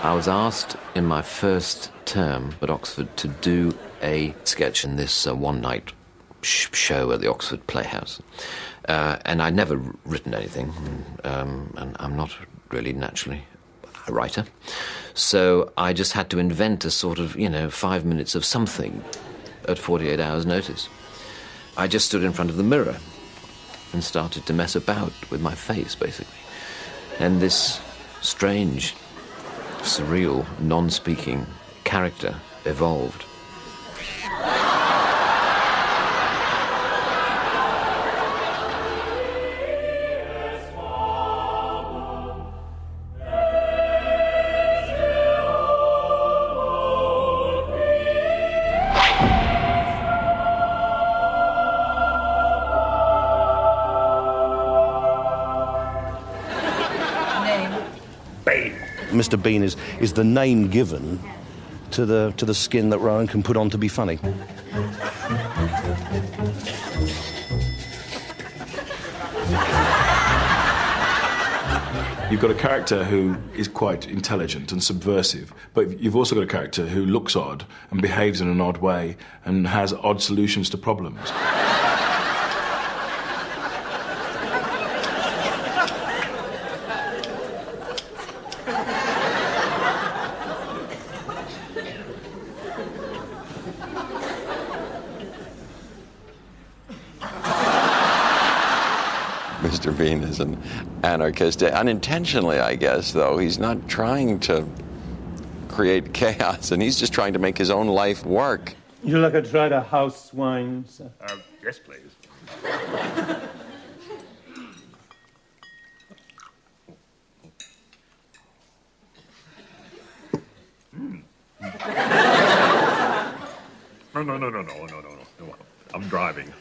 I was asked in my first term at Oxford to do a sketch in this one-night show at the Oxford Playhouse. And I'd never written anything, and I'm not really naturally a writer. So I just had to invent a sort of, 5 minutes of something at 48 hours' notice. I just stood in front of the mirror and started to mess about with my face, basically. And this strange, surreal, non-speaking character evolved. Mr. Bean is the name given to the skin that Rowan can put on to be funny. You've got a character who is quite intelligent and subversive, but you've also got a character who looks odd and behaves in an odd way and has odd solutions to problems. Mr. Bean is an anarchist, unintentionally, I guess, though. He's not trying to create chaos, and he's just trying to make his own life work. Would you like a try to house wine, sir? Yes, please. No. I'm driving.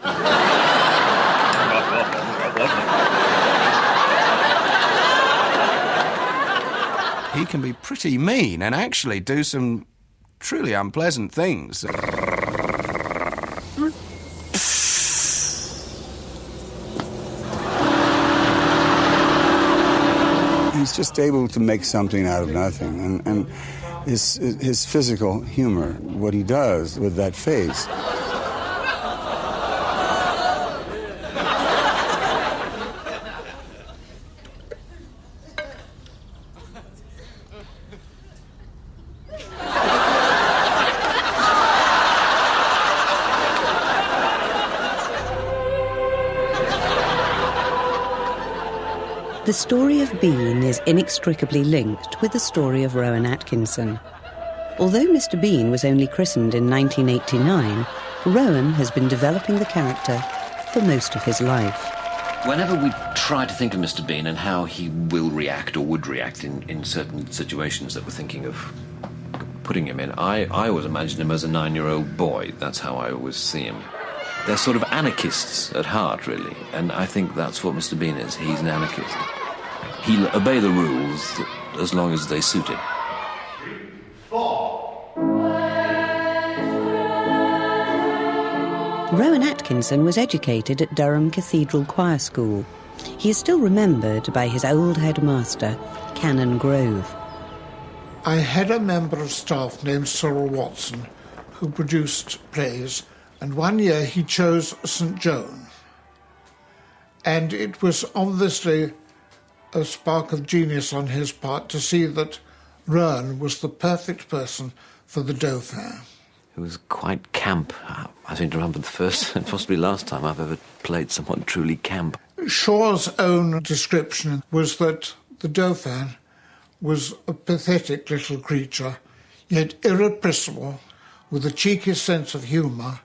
He can be pretty mean and actually do some truly unpleasant things. He's just able to make something out of nothing, and his physical humor, what he does with that face. The story of Bean is inextricably linked with the story of Rowan Atkinson. Although Mr. Bean was only christened in 1989, Rowan has been developing the character for most of his life. Whenever we try to think of Mr. Bean and how he will react or would react in certain situations that we're thinking of putting him in, I always imagine him as a 9-year-old boy. That's how I always see him. They're sort of anarchists at heart, really, and I think that's what Mr. Bean is. He's an anarchist. He'll obey the rules as long as they suit him. Rowan Atkinson was educated at Durham Cathedral Choir School. He is still remembered by his old headmaster, Canon Grove. I had a member of staff named Cyril Watson who produced plays, and one year he chose St. Joan. And it was obviously a spark of genius on his part to see that Rowan was the perfect person for the Dauphin. It was quite camp. I seem to remember the first and possibly last time I've ever played someone truly camp. Shaw's own description was that the Dauphin was a pathetic little creature, yet irrepressible, with a cheeky sense of humour,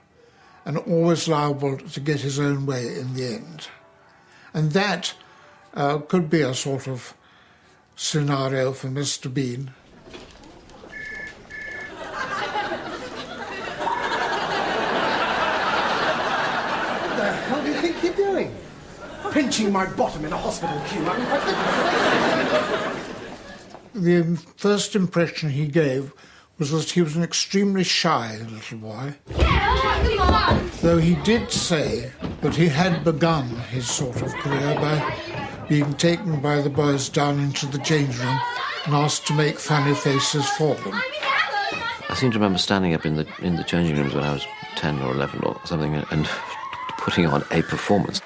and always liable to get his own way in the end. And that could be a sort of scenario for Mr. Bean. What the hell do you think you're doing? Pinching my bottom in a hospital queue. The first impression he gave was that he was an extremely shy little boy. Though he did say that he had begun his sort of career by being taken by the boys down into the change room and asked to make funny faces for them. I seem to remember standing up in the changing rooms when I was 10 or 11 or something and putting on a performance.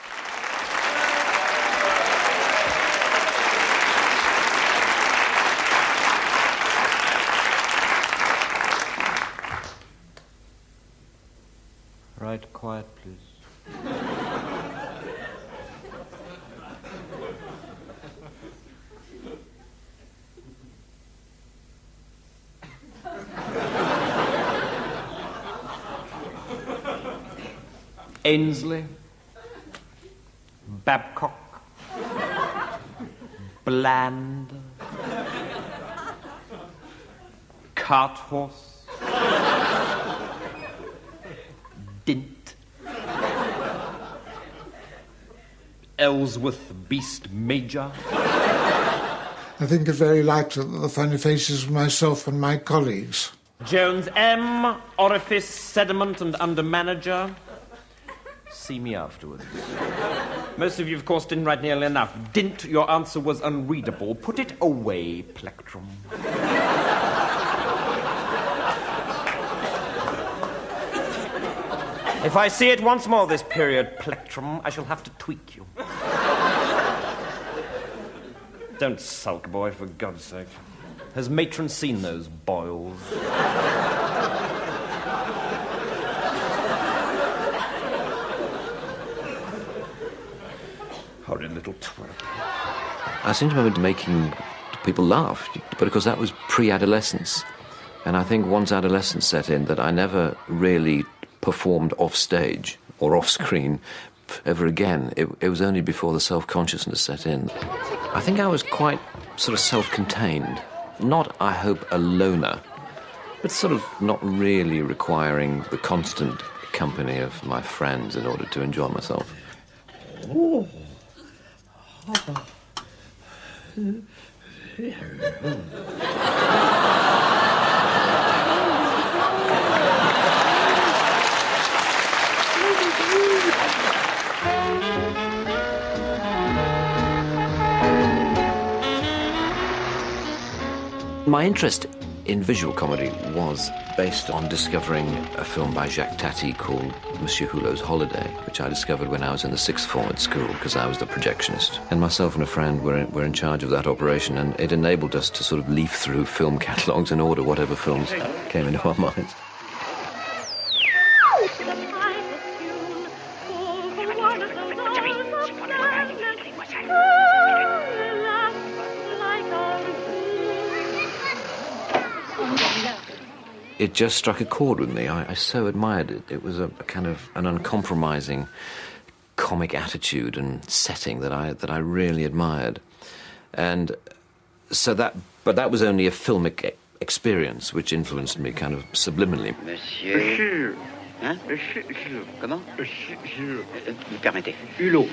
Right, quiet, please. Ainsley, Babcock, Bland, Carthorse, Dint, Ellsworth Beast Major. I think it's very likely that the funny faces were myself and my colleagues. Jones M, Orifice, Sediment and Under Manager. See me afterwards. Most of you, of course, didn't write nearly enough. Dint, your answer was unreadable. Put it away, Plectrum. If I see it once more this period, Plectrum, I shall have to tweak you. Don't sulk, boy, for God's sake. Has Matron seen those boils? Horrid little twerp. I seem to remember making people laugh, but of course that was pre-adolescence. And I think once adolescence set in that I never really performed off stage or off screen ever again. It was only before the self-consciousness set in. I think I was quite sort of self-contained. Not, I hope, a loner, but sort of not really requiring the constant company of my friends in order to enjoy myself. Oh. My interest in visual comedy was based on discovering a film by Jacques Tati called Monsieur Hulot's Holiday, which I discovered when I was in the sixth form at school because I was the projectionist. And myself and a friend were in charge of that operation, and it enabled us to sort of leaf through film catalogues and order whatever films came into our minds. It just struck a chord with me. I so admired it. It was a kind of an uncompromising comic attitude and setting that I really admired. And so that was only a filmic experience which influenced me kind of subliminally. Monsieur. Hein? Monsieur. Comment? Monsieur. Me permettez. Hulot.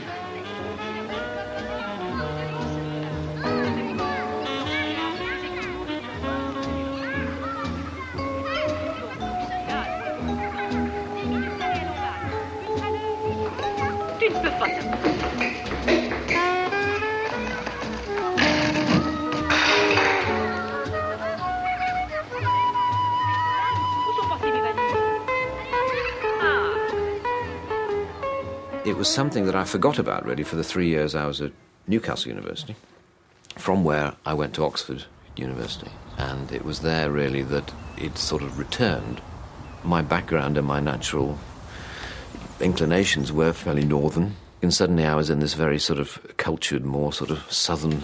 It was something that I forgot about, really, for the 3 years I was at Newcastle University, from where I went to Oxford University. And it was there, really, that it sort of returned. My background and my natural inclinations were fairly northern, and suddenly I was in this very sort of cultured, more sort of southern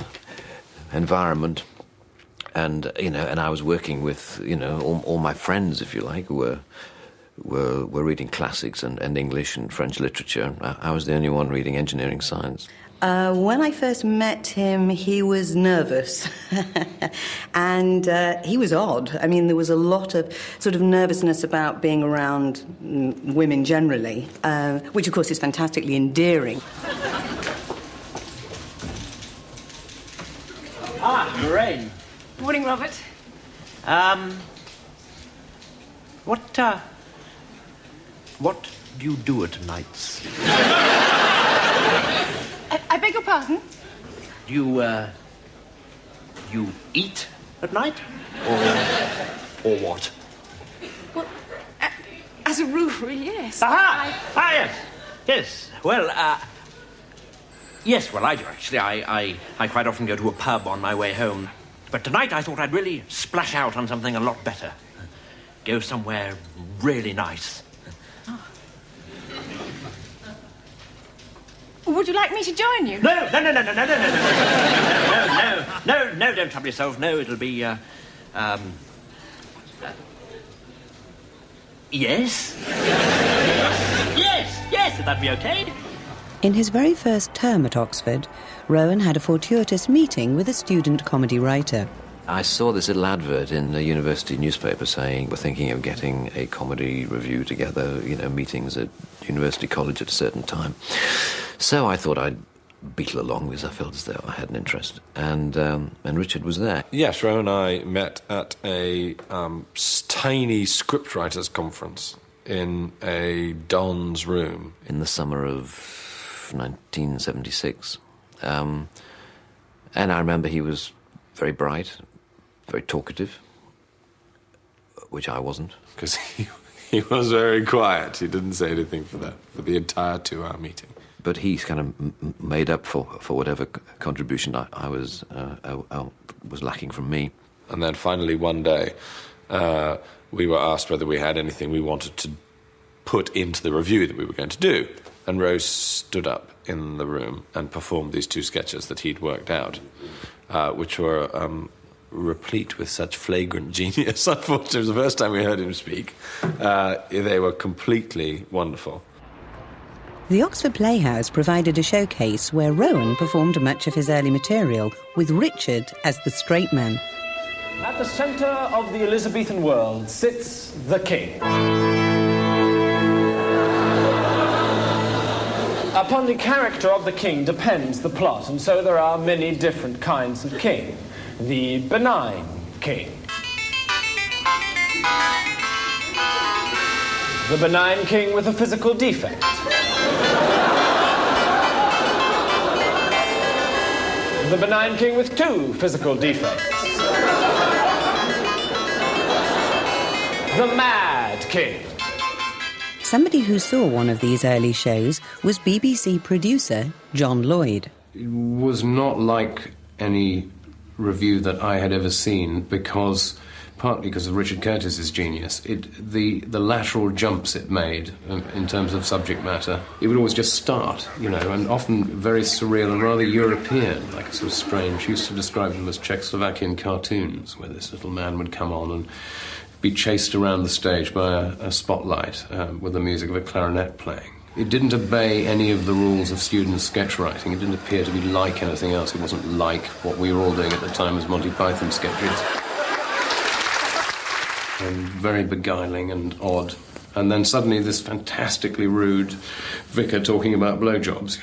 environment. And, and I was working with, all my friends, if you like, were reading classics and English and French literature. I was the only one reading engineering science. When I first met him, he was nervous. And he was odd. I mean, there was a lot of sort of nervousness about being around women generally, which, of course, is fantastically endearing. Lorraine. Morning, Robert. What do you do at nights? I beg your pardon? You eat at night? Or what? Well, as a rule, yes. Aha! Yes. Yes. Well, yes, well, I do, actually. I quite often go to a pub on my way home. But tonight I thought I'd really splash out on something a lot better. Go somewhere really nice. Would you like me to join you? No, don't trouble yourself. No, it'll be, yes? Yes, would that be okay? In his very first term at Oxford, Rowan had a fortuitous meeting with a student comedy writer. I saw this little advert in the university newspaper saying we're thinking of getting a comedy review together, meetings at University College at a certain time. So I thought I'd beetle along because I felt as though I had an interest. And Richard was there. Yes, Rowan and I met at a tiny scriptwriters conference in a Don's room. In the summer of 1976. And I remember he was very bright, very talkative, which I wasn't. Because he was very quiet. He didn't say anything for the entire 2-hour meeting. But he kind of made up for whatever contribution I was lacking from me. And then finally one day, we were asked whether we had anything we wanted to put into the review that we were going to do. And Rose stood up in the room and performed these 2 sketches that he'd worked out, which were replete with such flagrant genius. Unfortunately, it was the first time we heard him speak. They were completely wonderful. The Oxford Playhouse provided a showcase where Rowan performed much of his early material, with Richard as the straight man. At the centre of the Elizabethan world sits the king. Upon the character of the king depends the plot, and so there are many different kinds of king. The benign king. The benign king with a physical defect. The benign king with 2 physical defects. The mad king. Somebody who saw one of these early shows was BBC producer John Lloyd. It was not like any review that I had ever seen partly because of Richard Curtis's genius. The lateral jumps it made in terms of subject matter. It would always just start, and often very surreal and rather European, like a sort of strange. He used to describe them as Czechoslovakian cartoons, where this little man would come on and be chased around the stage by a spotlight with the music of a clarinet playing. It didn't obey any of the rules of student sketch writing. It didn't appear to be like anything else. It wasn't like what we were all doing at the time as Monty Python sketches. And very beguiling and odd. And then suddenly this fantastically rude vicar talking about blowjobs,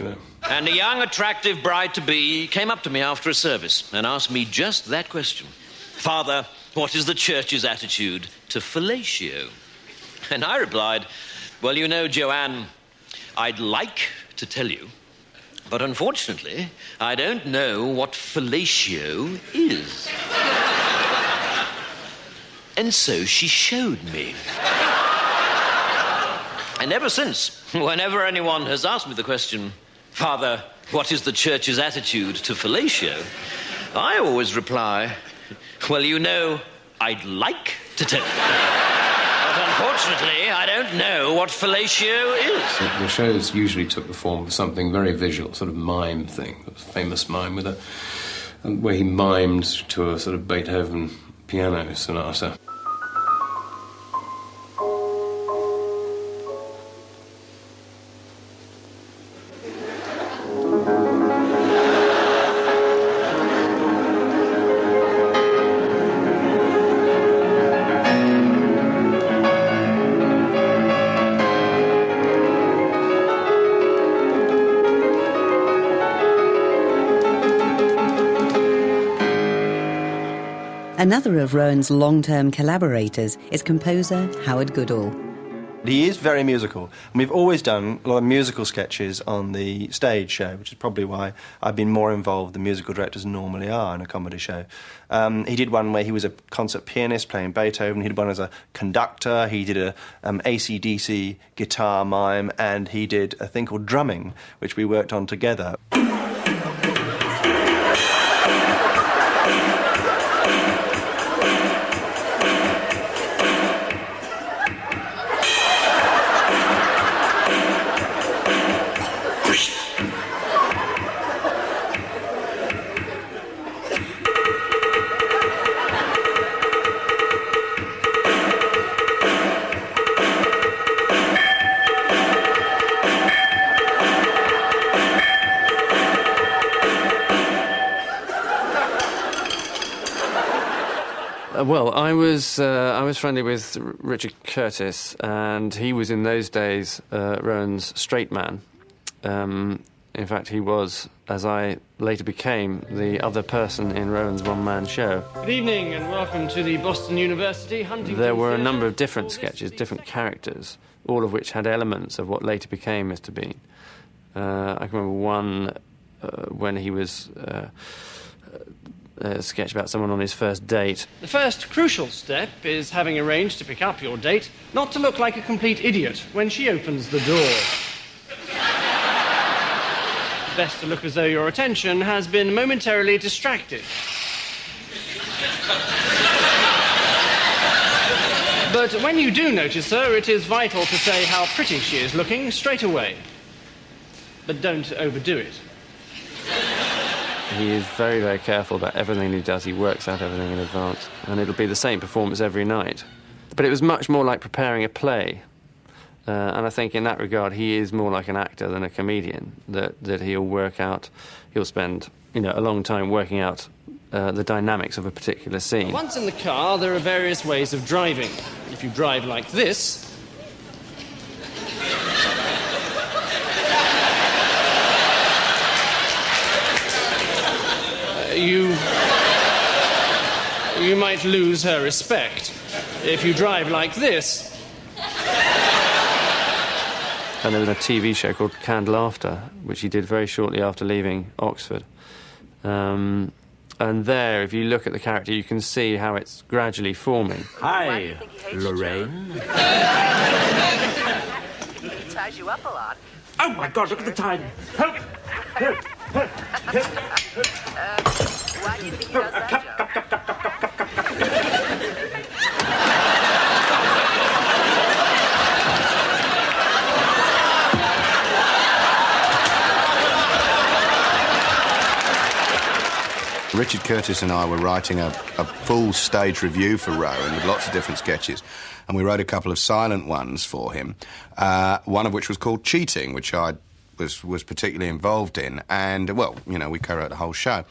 And a young, attractive bride-to-be came up to me after a service and asked me just that question. Father, what is the church's attitude to fellatio? And I replied, well, Joanne, I'd like to tell you, but unfortunately, I don't know what fellatio is. And so she showed me. And ever since, whenever anyone has asked me the question, Father, what is the church's attitude to fellatio? I always reply, well, I'd like to tell you. But unfortunately, I don't know what fellatio is. The shows usually took the form of something very visual, sort of mime thing. A famous mime where he mimed to a sort of Beethoven piano sonata. Another of Rowan's long-term collaborators is composer Howard Goodall. He is very musical. And we've always done a lot of musical sketches on the stage show, which is probably why I've been more involved than musical directors normally are in a comedy show. He did one where he was a concert pianist playing Beethoven. He did one as a conductor. He did a AC/DC guitar mime, and he did a thing called drumming, which we worked on together. Well, I was friendly with Richard Curtis, and he was in those days Rowan's straight man. In fact, he was, as I later became, the other person in Rowan's one-man show. Good evening and welcome to the Boston University Huntington There were a Theatre. number of different sketches, different characters, all of which had elements of what later became Mr. Bean. I can remember one when he was a sketch about someone on his first date. The first crucial step is having arranged to pick up your date not to look like a complete idiot when she opens the door. Best to look as though your attention has been momentarily distracted. But when you do notice her, it is vital to say how pretty she is looking straight away. But don't overdo it. He is very, very careful about everything he does. He works out everything in advance. And it'll be the same performance every night. But it was much more like preparing a play. And I think in that regard, he is more like an actor than a comedian, that he'll spend, a long time working out the dynamics of a particular scene. Once in the car, there are various ways of driving. If you drive like this, you might lose her respect. If you drive like this... And there was a TV show called Canned Laughter, which he did very shortly after leaving Oxford. And there, if you look at the character, you can see how it's gradually forming. Hi, Lorraine. He ties you up a lot. Oh, my God, look at the time. Help! Help! Help! Help! Why do you think he does that job? Richard Curtis and I were writing a full stage review for Rowan with lots of different sketches, and we wrote a couple of silent ones for him, one of which was called Cheating, which I was particularly involved in, and, well, we co-wrote the whole show.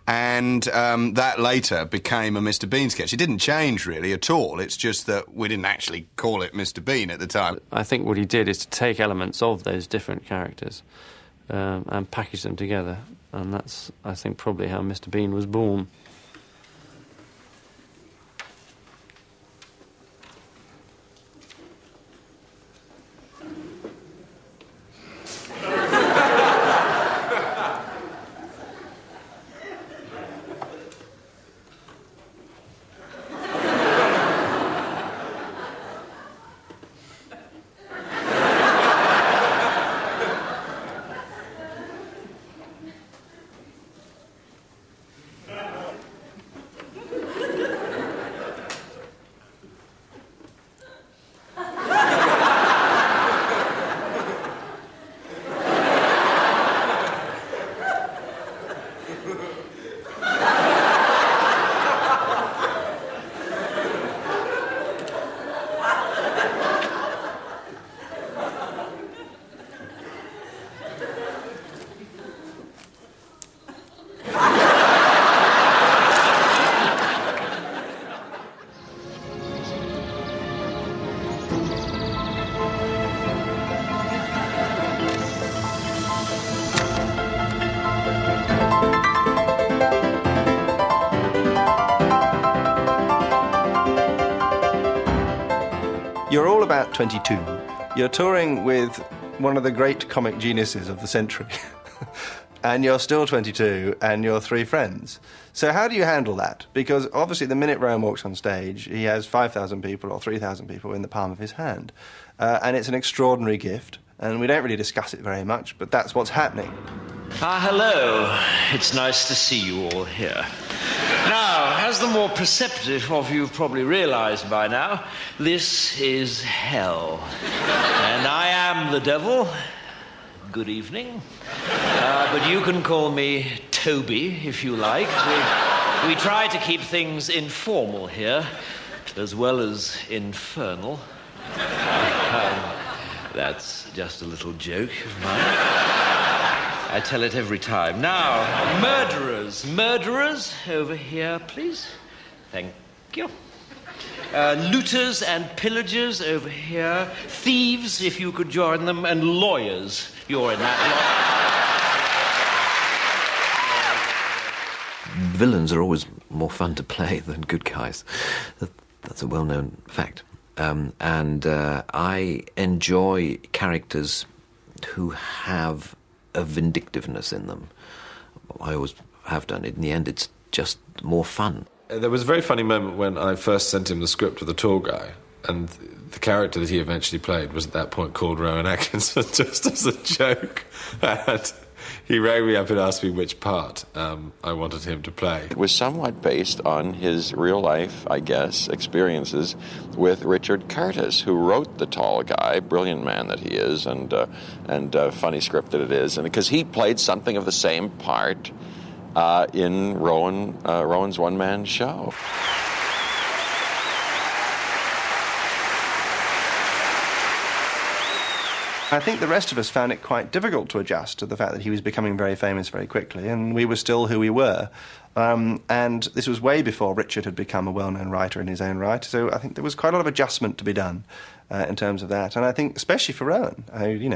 And that later became a Mr. Bean sketch. It didn't change, really, at all. It's just that we didn't actually call it Mr. Bean at the time. I think what he did is to take elements of those different characters and package them together. And that's, I think, probably how Mr. Bean was born. about 22. You're touring with one of the great comic geniuses of the century. And you're still 22, and you're three friends. So how do you handle that? Because obviously the minute Rowan walks on stage, he has 5,000 people or 3,000 people in the palm of his hand. And it's an extraordinary gift, and we don't really discuss it very much, but that's what's happening. Hello. It's nice to see you all here. Now, as the more perceptive of you have probably realized by now, this is hell. And I am the devil. Good evening. But you can call me Toby, if you like. We try to keep things informal here, as well as infernal. That's just a little joke of mine. I tell it every time. Now, murderers. Murderers, over here, please. Thank you. Looters and pillagers, over here. Thieves, if you could join them. And lawyers. You're in that lot. Villains are always more fun to play than good guys. That's a well-known fact. I enjoy characters who have a vindictiveness in them. I always have done it. In the end, it's just more fun. There was a very funny moment when I first sent him the script of the tall guy, and the character that he eventually played was at that point called Rowan Atkinson, just as a joke. And he rang me up and asked me which part I wanted him to play. It was somewhat based on his real life, I guess, experiences with Richard Curtis, who wrote The Tall Guy, brilliant man that he is, and funny script that it is, and because he played something of the same part in Rowan's one-man show. I think the rest of us found it quite difficult to adjust to the fact that he was becoming very famous very quickly, and we were still who we were. And this was way before Richard had become a well-known writer in his own right, so I think there was quite a lot of adjustment to be done in terms of that. And I think, especially for Rowan,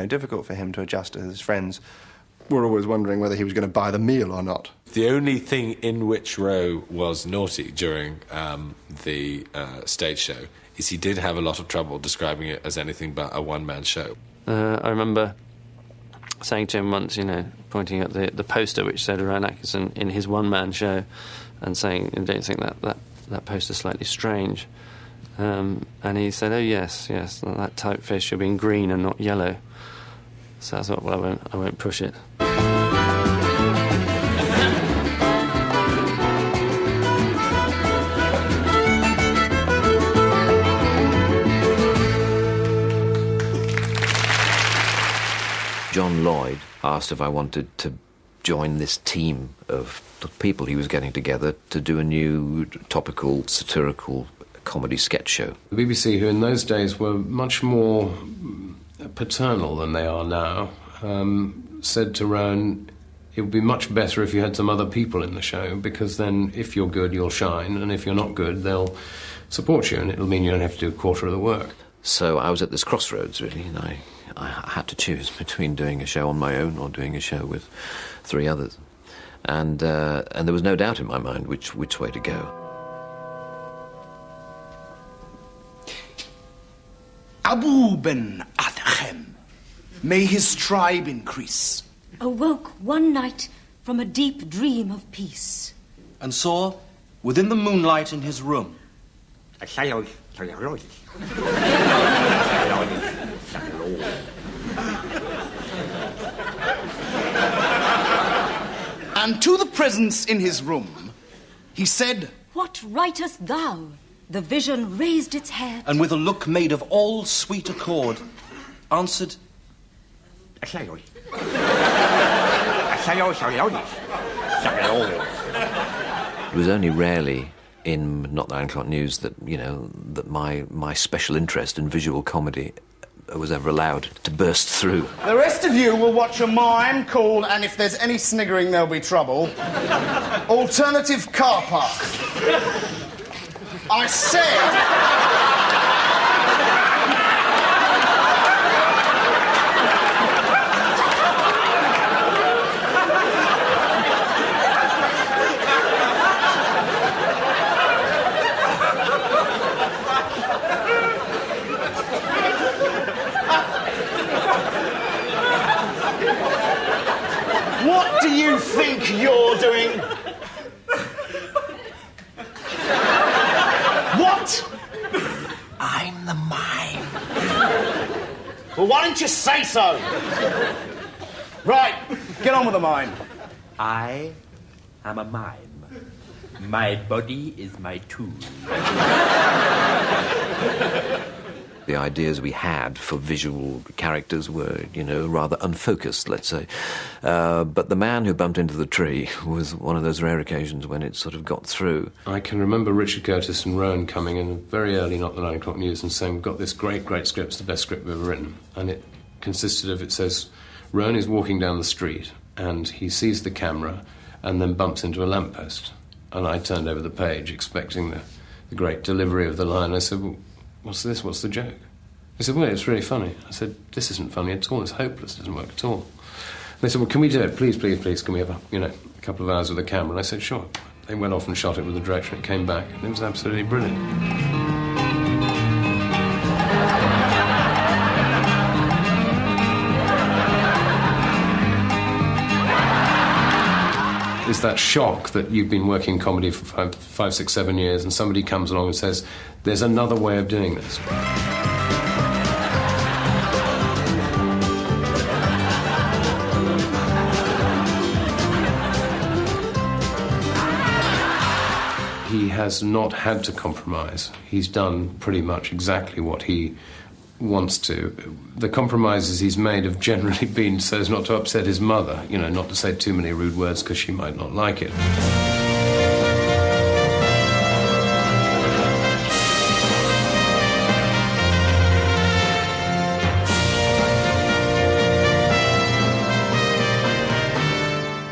difficult for him to adjust to his friends. Were always wondering whether he was going to buy the meal or not. The only thing in which Rowe was naughty during the stage show is he did have a lot of trouble describing it as anything but a one-man show. I remember saying to him once, pointing at the poster which said Rowan Atkinson in his one-man show, and saying, don't you think that poster's slightly strange? And he said, oh, yes, that typeface should be in green and not yellow. So I thought, well, I won't push it. John Lloyd asked if I wanted to join this team of people he was getting together to do a new topical, satirical comedy sketch show. The BBC, who in those days were much more paternal than they are now, said to Rowan, it would be much better if you had some other people in the show, because then if you're good, you'll shine, and if you're not good, they'll support you, and it'll mean you don't have to do a quarter of the work. So I was at this crossroads, really, and I had to choose between doing a show on my own or doing a show with three others. And there was no doubt in my mind which way to go. Abu Ben Adhem, may his tribe increase, awoke one night from a deep dream of peace, and saw, within the moonlight in his room, and to the presence in his room, he said, what writest thou? The vision raised its head, and with a look made of all sweet accord, answered, It was only rarely in Not the 9 O'Clock News that, that my special interest in visual comedy was ever allowed to burst through. the rest of you will watch a mime called, and if there's any sniggering there'll be trouble, Alternative Car Park. I said... Well, why didn't you say so? Right, get on with the mime. I am a mime. My body is my tool. The ideas we had for visual characters were, rather unfocused, let's say. But the man who bumped into the tree was one of those rare occasions when it sort of got through. I can remember Richard Curtis and Rowan coming in very early, not the 9 o'clock news, and saying, we've got this great, great script, it's the best script we've ever written. And it consisted of, it says, Rowan is walking down the street, and he sees the camera, and then bumps into a lamppost. And I turned over the page, expecting the great delivery of the line. I said, well, what's this? What's the joke? He said, well, it's really funny. I said, this isn't funny at all. It's hopeless. It doesn't work at all. And they said, well, can we do it? Please, please, please. Can we have a couple of hours with the camera? And I said, sure. They went off and shot it with the director. It came back, and it was absolutely brilliant. It's that shock that you've been working comedy for 5, 6, 7 years, and somebody comes along and says, there's another way of doing this. He has not had to compromise. He's done pretty much exactly what he wants to. The compromises he's made have generally been so as not to upset his mother, not to say too many rude words because she might not like it.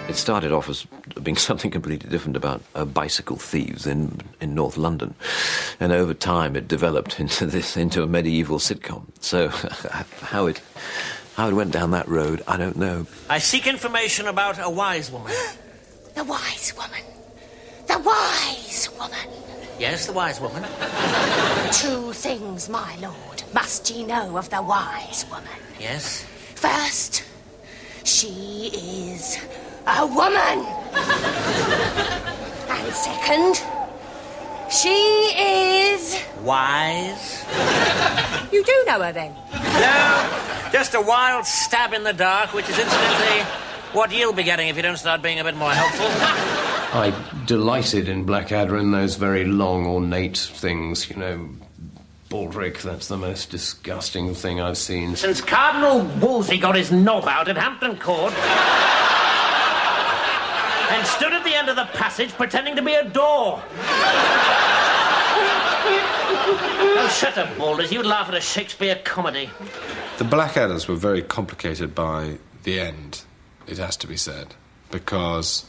It started off as being something completely different about bicycle thieves in North London, and over time it developed into a medieval sitcom. So how it went down that road, I don't know. I seek information about a wise woman. The wise woman. The wise woman. Yes, the wise woman. 2 things, my lord, must ye know of the wise woman. Yes? First, she is a woman. And second, she is... wise? You do know her, then? No, just a wild stab in the dark, which is incidentally what you'll be getting if you don't start being a bit more helpful. I delighted in Blackadder in those very long, ornate things, Baldric, that's the most disgusting thing I've seen. Since Cardinal Wolsey got his knob out at Hampton Court... and stood at the end of the passage pretending to be a door. Oh, shut up, Balders. You'd laugh at a Shakespeare comedy. The Blackadders were very complicated by the end, it has to be said, because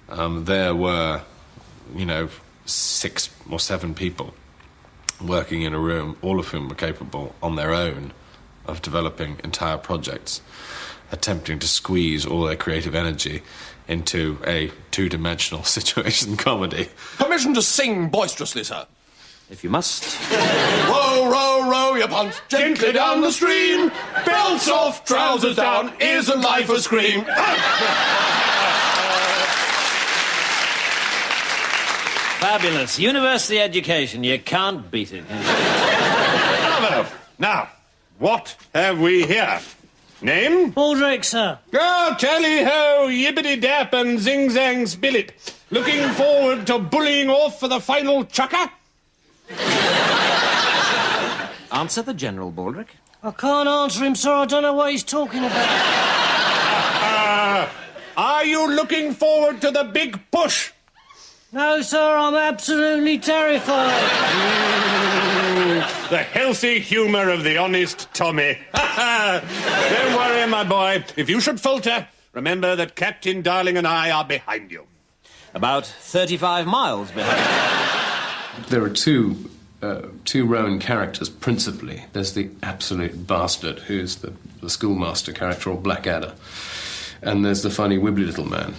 there were, 6 or 7 people working in a room, all of whom were capable on their own of developing entire projects, attempting to squeeze all their creative energy into a 2-dimensional situation comedy. Permission to sing boisterously, sir. If you must. Row, row, row your punt gently down the stream. Belts off, trousers down, isn't life a scream? Fabulous. University education. You can't beat it. Now, what have we here? Name? Baldric, sir. Oh, tally-ho, yippity-dap and zing-zang spillit. Looking forward to bullying off for the final chucker? Answer the General, Baldric. I can't answer him, sir. I don't know what he's talking about. Are you looking forward to the big push? No, sir, I'm absolutely terrified. The healthy humour of the honest Tommy. Don't worry, my boy. If you should falter, remember that Captain Darling and I are behind you. About 35 miles behind. There are two Rowan characters, principally. There's the absolute bastard, who's the schoolmaster character, or Blackadder. And there's the funny, wibbly little man.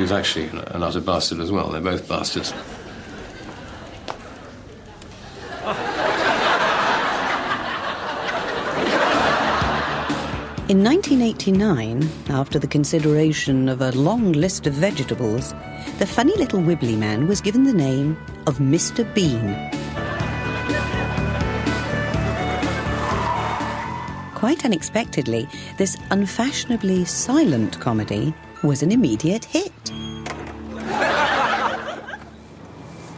who's actually an utter bastard as well. They're both bastards. In 1989, after the consideration of a long list of vegetables, the funny little wibbly man was given the name of Mr. Bean. Quite unexpectedly, this unfashionably silent comedy was an immediate hit.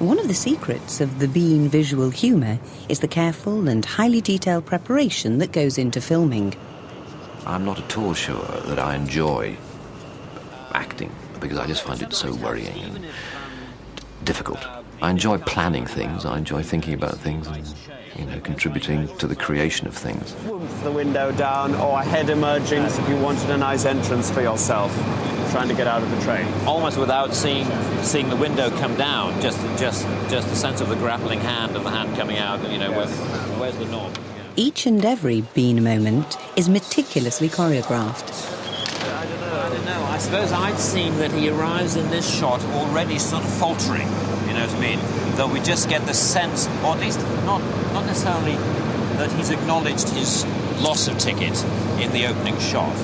One of the secrets of the Bean visual humour is the careful and highly detailed preparation that goes into filming. I'm not at all sure that I enjoy acting, because I just find it so worrying and difficult. I enjoy planning things, I enjoy thinking about things and, contributing to the creation of things. The window down, or a head emerging as if you wanted a nice entrance for yourself, trying to get out of the train. Almost without seeing the window come down, just the sense of the grappling hand, of the hand coming out, where's the knob? Each and every Bean moment is meticulously choreographed. I don't know. I suppose I'd seen that he arrives in this shot already sort of faltering, you know what I mean? Though we just get the sense, or at least not necessarily that he's acknowledged his loss of ticket in the opening shot,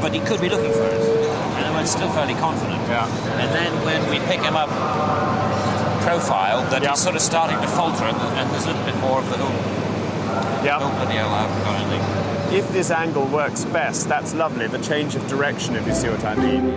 but he could be looking for it. And we're still fairly confident. Yeah. And then when we pick him up profile, that he's sort of starting to falter, and there's a little bit more of the Yeah. Oh, bloody hell, I haven't got anything. If this angle works best, that's lovely. The change of direction, if you see what I mean.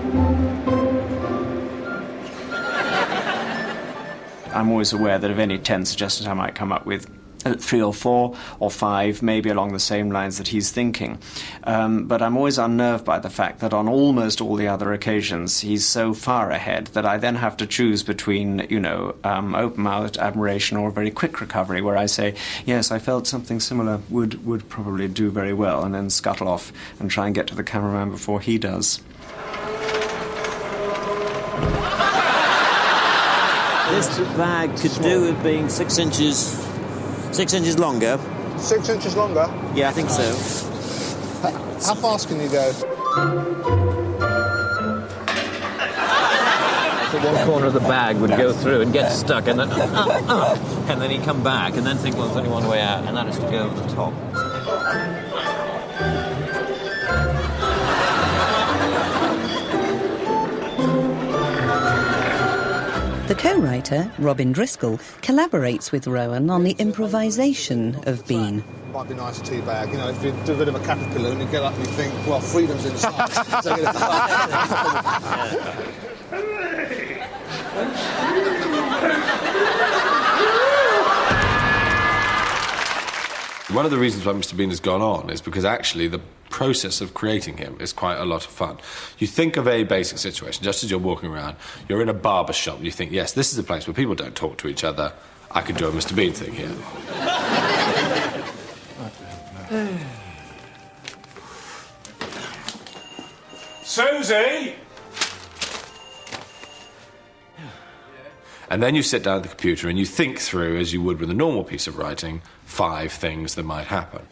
I'm always aware that of any 10 suggestions I might come up with, 3 or 4 or 5, maybe along the same lines that he's thinking. But I'm always unnerved by the fact that on almost all the other occasions, he's so far ahead that I then have to choose between, open-mouthed admiration or a very quick recovery, where I say, yes, I felt something similar would probably do very well, and then scuttle off and try and get to the cameraman before he does. This bag could do with being 6 inches longer. 6 inches longer? Yeah, I think so. How fast can you go? So one corner of the bag would go through and get stuck, and then and then he'd come back, and then think, well, there's only one way out, and that is to go at the top. The co-writer, Robin Driscoll, collaborates with Rowan on the improvisation of Bean. Might be nice tea bag, if you do a bit of a caterpillar and you get up and you think, well, freedom's inside. One of the reasons why Mr. Bean has gone on is because actually the process of creating him is quite a lot of fun. You think of a basic situation, just as you're walking around, you're in a barber shop and you think, yes, this is a place where people don't talk to each other. I could do a Mr. Bean thing here. Susie! And then you sit down at the computer and you think through, as you would with a normal piece of writing, 5 things that might happen.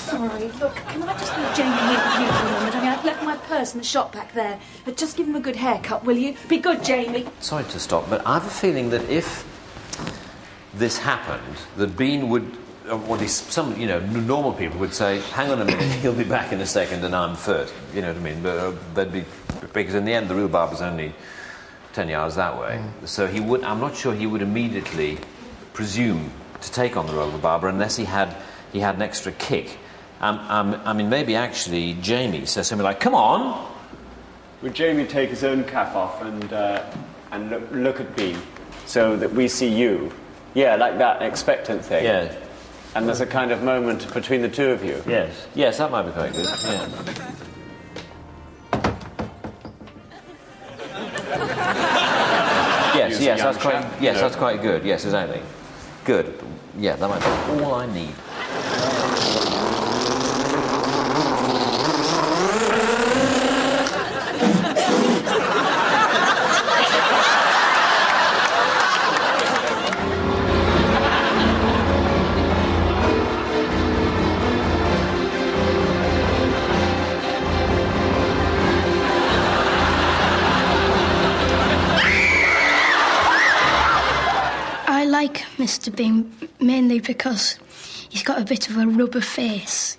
Sorry, look, can I just leave Jamie here with you for a moment? I've left my purse in the shop back there. Just give him a good haircut, will you? Be good, Jamie. Sorry to stop, but I have a feeling that if this happened, that Bean would, or some, normal people would say, hang on a minute, he'll be back in a second and I'm first. You know what I mean? But they'd be, because in the end, the real barber's only 10 yards that way. So I'm not sure he would immediately presume to take on the role of the barber unless he had an extra kick. I mean, maybe actually Jamie says something like, come on! Would Jamie take his own cap off and look at Bean so that we see you? Yeah, like that expectant thing. Yeah. And there's a kind of moment between the two of you. Yes, that might be quite good. Yeah. yes, that's quite good. Yes, exactly. Good. Yeah, that might be all I need. Mr. Bean, mainly because he's got a bit of a rubber face.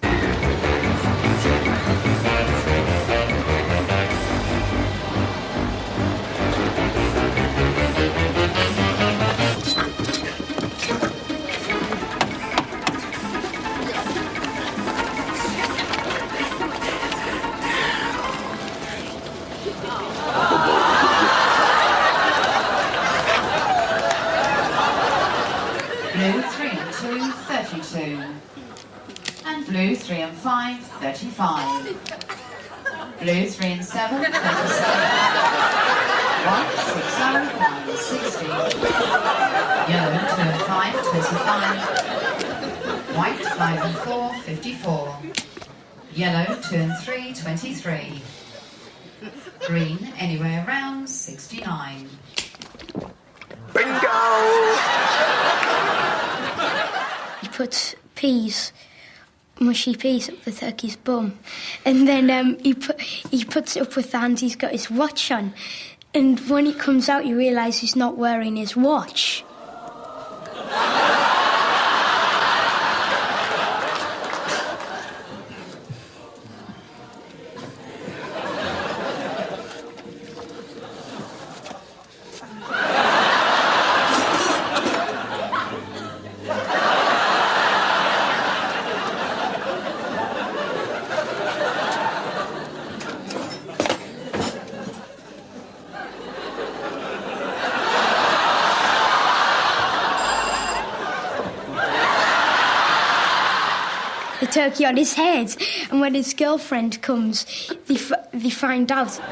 Blue 3 and 2, 32. And blue 3 and 5, 35. Blue 3 and 7, 37. White 6 0, 9, 60. Yellow 2 and 5, 25. White 5 and 4, 54. Yellow 2 and 3, 23. Green anywhere around 69. He puts mushy peas up the turkey's bum, and then he puts it up with the hand he's got his watch on, and when it comes out you realise he's not wearing his watch. The turkey on his head, and when his girlfriend comes, they find out. Are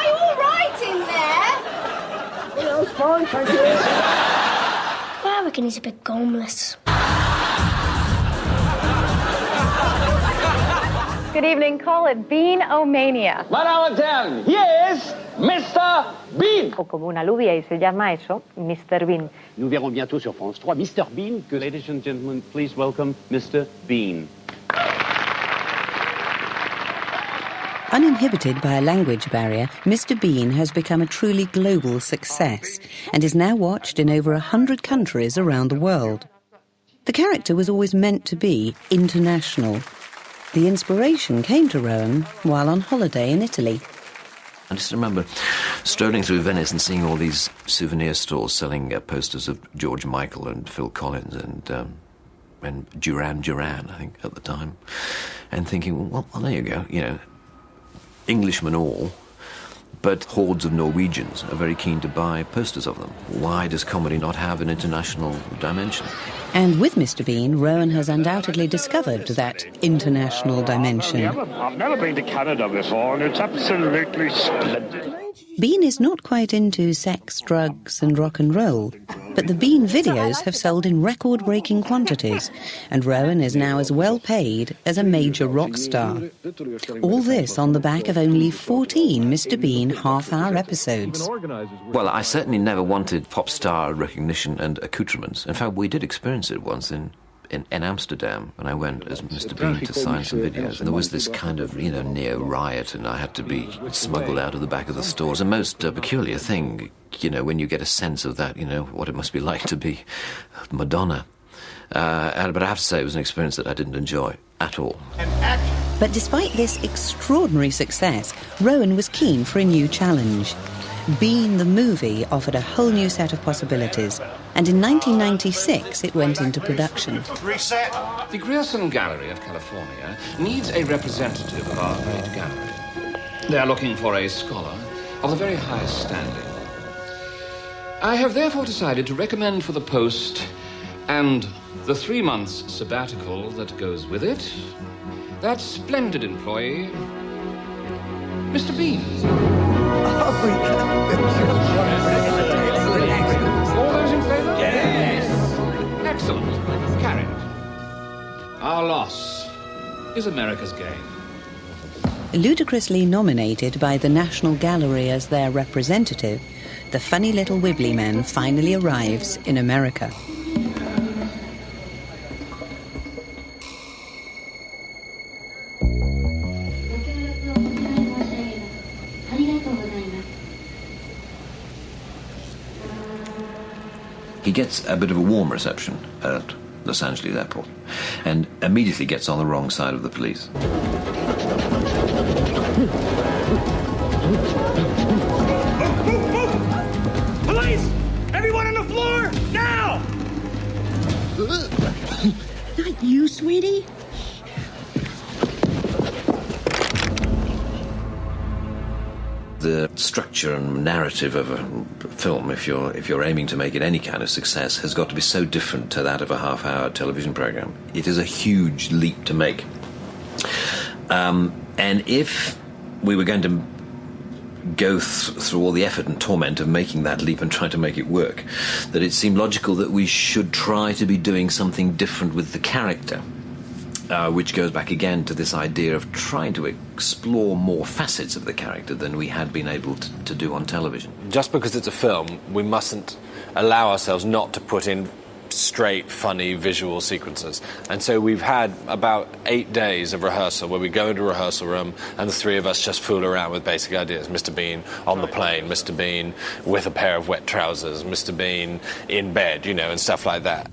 you all right in there? Yeah, it's fine, thank you. I reckon he's a bit homeless. Good evening, call it Bean-O-Mania. Madame Hotel, here's Mr. Bean. O como una alubia y se llama eso, Mr. Bean. Nous verrons bientôt sur France 3 Mr. Bean. Ladies and gentlemen, please welcome Mr. Bean. Uninhibited by a language barrier, Mr. Bean has become a truly global success and is now watched in over 100 countries around the world. The character was always meant to be international. The inspiration came to Rowan while on holiday in Italy. I just remember strolling through Venice and seeing all these souvenir stores selling posters of George Michael and Phil Collins and Duran Duran, I think, at the time, and thinking, well, there you go, you know, Englishmen all, but hordes of Norwegians are very keen to buy posters of them. Why does comedy not have an international dimension? And with Mr. Bean, Rowan has undoubtedly discovered that international dimension. I've never been to Canada before, and it's absolutely splendid. Bean is not quite into sex, drugs and rock and roll, but the Bean videos have sold in record-breaking quantities, and Rowan is now as well paid as a major rock star. All this on the back of only 14 Mr. Bean half-hour episodes. Well, I certainly never wanted pop star recognition and accoutrements. In fact, we did experience it once in Amsterdam when I went as Mr. Bean to sign some videos. And there was this kind of, you know, near riot, and I had to be smuggled out of the back of the stores. A most peculiar thing, you know, when you get a sense of that, you know, what it must be like to be Madonna. But I have to say it was an experience that I didn't enjoy at all. But despite this extraordinary success, Rowan was keen for a new challenge. Bean the movie offered a whole new set of possibilities, and in 1996 it went into production. Reset. The Grierson Gallery of California needs a representative of our great gallery. They are looking for a scholar of the very highest standing. I have therefore decided to recommend for the post, and the 3 months sabbatical that goes with it, that splendid employee, Mr. Bean. All those in favour? Yes. Excellent. Carried. Our loss is America's gain. Ludicrously nominated by the National Gallery as their representative, the funny little Wibbly Man finally arrives in America. he gets a bit of a warm reception at Los Angeles airport and immediately gets on the wrong side of the police. Police! Everyone on the floor, now! Not you, sweetie. The structure and narrative of a film, if you're aiming to make it any kind of success, has got to be so different to that of a half-hour television program. It is a huge leap to make. And if we were going to go through all the effort and torment of making that leap and try to make it work, that it seemed logical that we should try to be doing something different with the character. Which goes back again to this idea of trying to explore more facets of the character than we had been able to do on television. Just because it's a film, we mustn't allow ourselves not to put in straight, funny visual sequences. And so we've had about 8 days of rehearsal where we go into a rehearsal room and the three of us just fool around with basic ideas. Mr. Bean on the plane, Mr. Bean with a pair of wet trousers, Mr. Bean in bed, and stuff like that.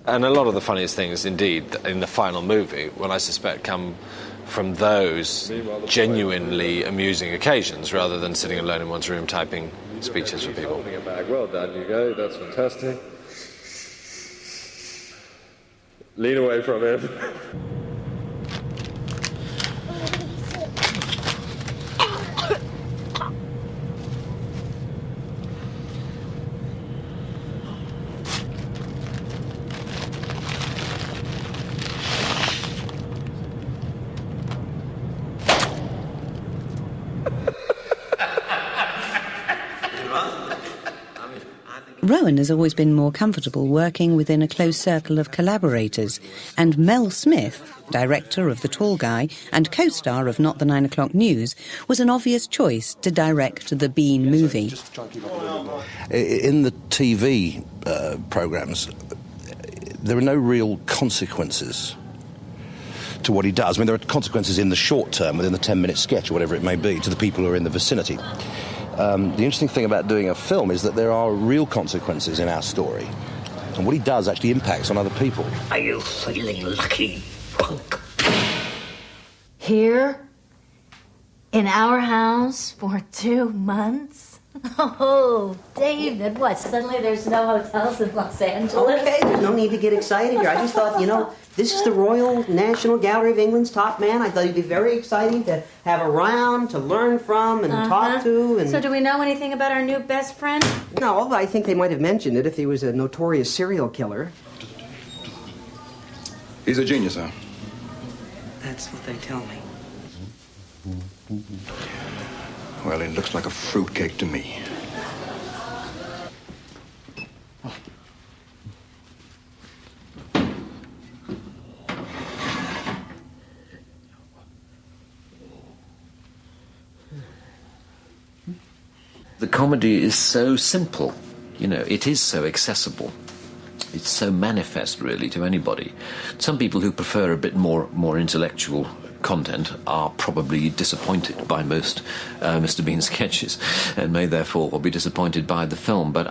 And a lot of the funniest things, indeed, in the final movie, when I suspect come from those genuinely amusing occasions, rather than sitting alone in one's room typing speeches for people. Well done, Hugo. That's fantastic. Lean away from him. Rowan has always been more comfortable working within a close circle of collaborators, and Mel Smith, director of The Tall Guy and co-star of Not the 9 O'Clock News, was an obvious choice to direct the Bean movie. In the TV programmes, there are no real consequences to what he does. I mean, there are consequences in the short term, within the 10-minute sketch or whatever it may be, to the people who are in the vicinity. The interesting thing about doing a film is that there are real consequences in our story. And what he does actually impacts on other people. Are you feeling lucky, punk? Here? In our house for 2 months? Oh, David, what, suddenly there's no hotels in Los Angeles? Okay, there's no need to get excited here. I just thought, this is the Royal National Gallery of England's top man. I thought it'd be very exciting to have around, to learn from and talk to. And So do we know anything about our new best friend? No, but I think they might have mentioned it if he was a notorious serial killer. He's a genius, huh? That's what they tell me. Well, it looks like a fruitcake to me. The comedy is so simple, it is so accessible. It's so manifest, really, to anybody. Some people who prefer a bit more intellectual content are probably disappointed by most Mr. Bean sketches and may therefore be disappointed by the film. But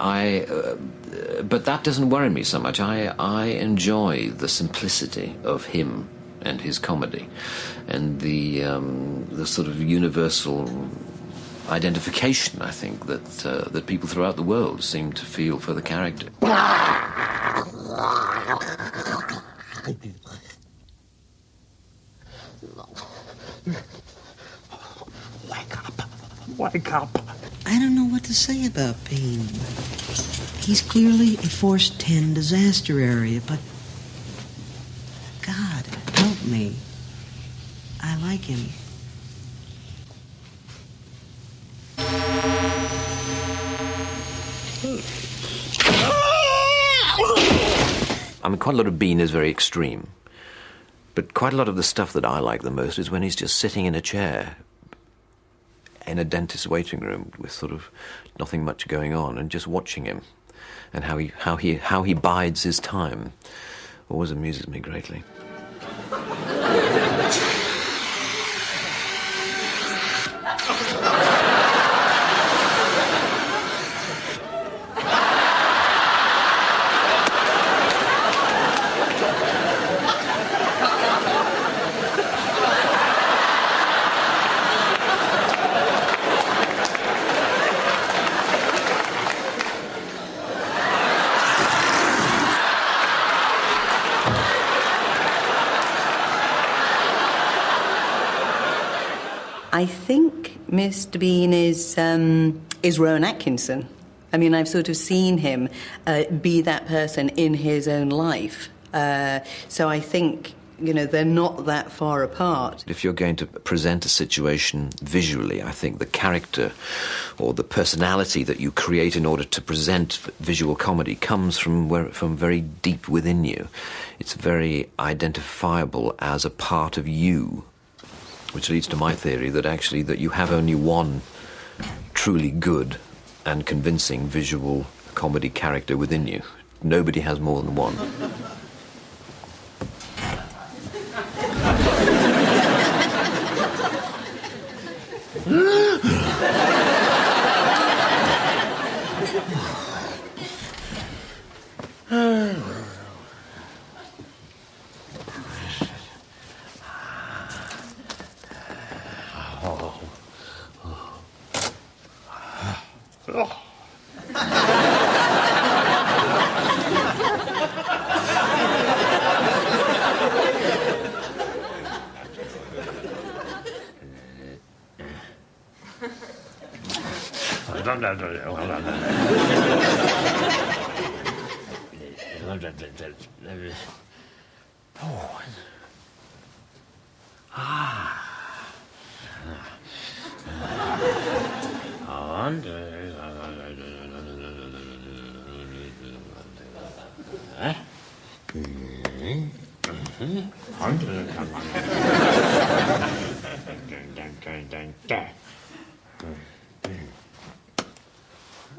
that doesn't worry me so much. I enjoy the simplicity of him and his comedy and the sort of universal identification, I think, that people throughout the world seem to feel for the character. Wake up. I don't know what to say about Bean. He's clearly a Force 10 disaster area, but God, help me. I like him. I mean, quite a lot of Bean is very extreme, but quite a lot of the stuff that I like the most is when he's just sitting in a chair in a dentist's waiting room with sort of nothing much going on and just watching him and how he bides his time always amuses me greatly. I think Mr. Bean is Rowan Atkinson. I mean, I've sort of seen him be that person in his own life. So I think, you know, they're not that far apart. If you're going to present a situation visually, I think the character or the personality that you create in order to present visual comedy comes from very deep within you. It's very identifiable as a part of you, which leads to my theory that actually that you have only one truly good and convincing visual comedy character within you. Nobody has more than one.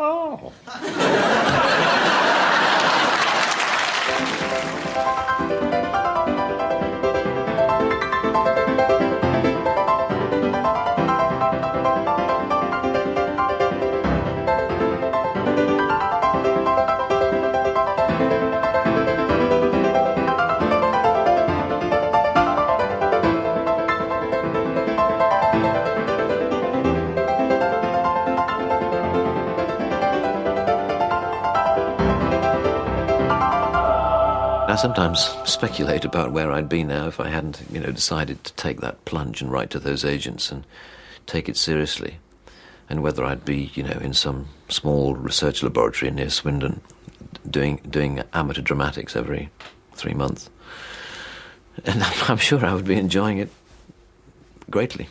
Oh. I sometimes speculate about where I'd be now if I hadn't, you know, decided to take that plunge and write to those agents and take it seriously, and whether I'd be, you know, in some small research laboratory near Swindon doing amateur dramatics every 3 months. And I'm sure I would be enjoying it greatly.